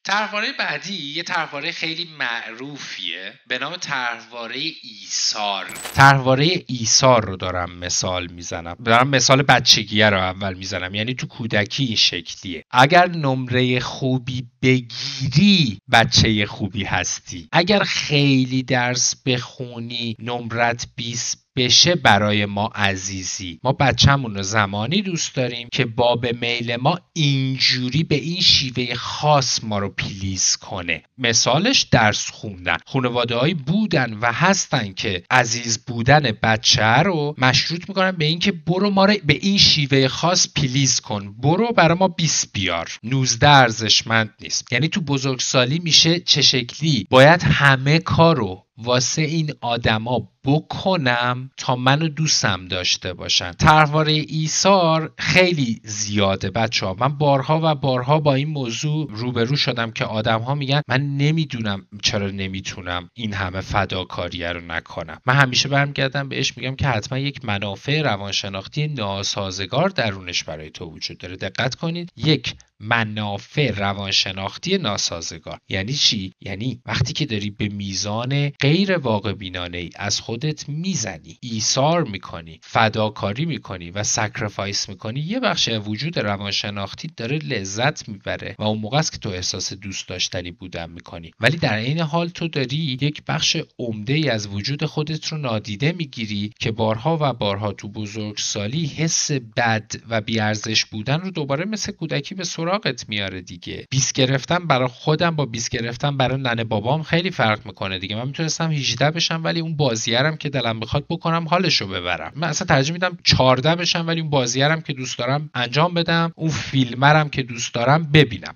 طرحواره بعدی یه طرحواره خیلی معروفیه به نام طرحواره ایثار. طرحواره ایثار رو دارم مثال میزنم، دارم مثال بچگیه رو اول میزنم، یعنی تو کودکی این شکلیه. اگر نمره خوبی بگیری بچه خوبی هستی، اگر خیلی درس بخونی نمرت 20 بشه برای ما عزیزی. ما بچه‌مون رو زمانی دوست داریم که باب میل ما اینجوری به این شیوه خاص ما رو پلیز کنه. مثالش درس خوندن. خانواده‌هایی بودن و هستن که عزیز بودن بچه رو مشروط میکنن به این که برو ما رو به این شیوه خاص پلیز کن، برو برای ما 20 بیار. 19 ارزشمند نیست. یعنی تو بزرگسالی میشه چه شکلی باید همه کارو واسه این آدما بکنم تا منو دوستم داشته باشن. طرحواره ایثار خیلی زیاده بچه‌ها. من بارها و بارها با این موضوع روبرو شدم که آدم‌ها میگن من نمیدونم چرا نمیتونم این همه فداکاری رو نکنم. من همیشه برمیگردم بهش میگم که حتما یک منافع روانشناختی ناسازگار درونش برای تو وجود داره. دقت کنید، یک منافع روانشناختی ناسازگار یعنی چی؟ یعنی وقتی که داری به میزان غیر واقع بینانه‌ای از خودت میزنی، ایثار میکنی، فداکاری میکنی و سکریفایس میکنی، یه بخش وجود روانشناختی داره لذت میبره و اون موقع است که تو احساس دوست داشتنی بودن میکنی. ولی در این حال تو داری یک بخش عمده‌ای از وجود خودت رو نادیده میگیری که بارها و بارها تو بزرگسالی حس بد و بی‌ارزش بودن رو دوباره مثل کودکی به سراغت میاره دیگه. 20 گرفتن برای خودم با 20 گرفتن برای ننه بابام خیلی فرق میکنه دیگه. من میتونستم 18 بشم ولی اون بازیارم که دلم بخواد بکنم حالشو ببرم. من اصلا ترجیح میدم 14 بشم ولی اون بازیارم که دوست دارم انجام بدم، اون فیلمرم که دوست دارم ببینم.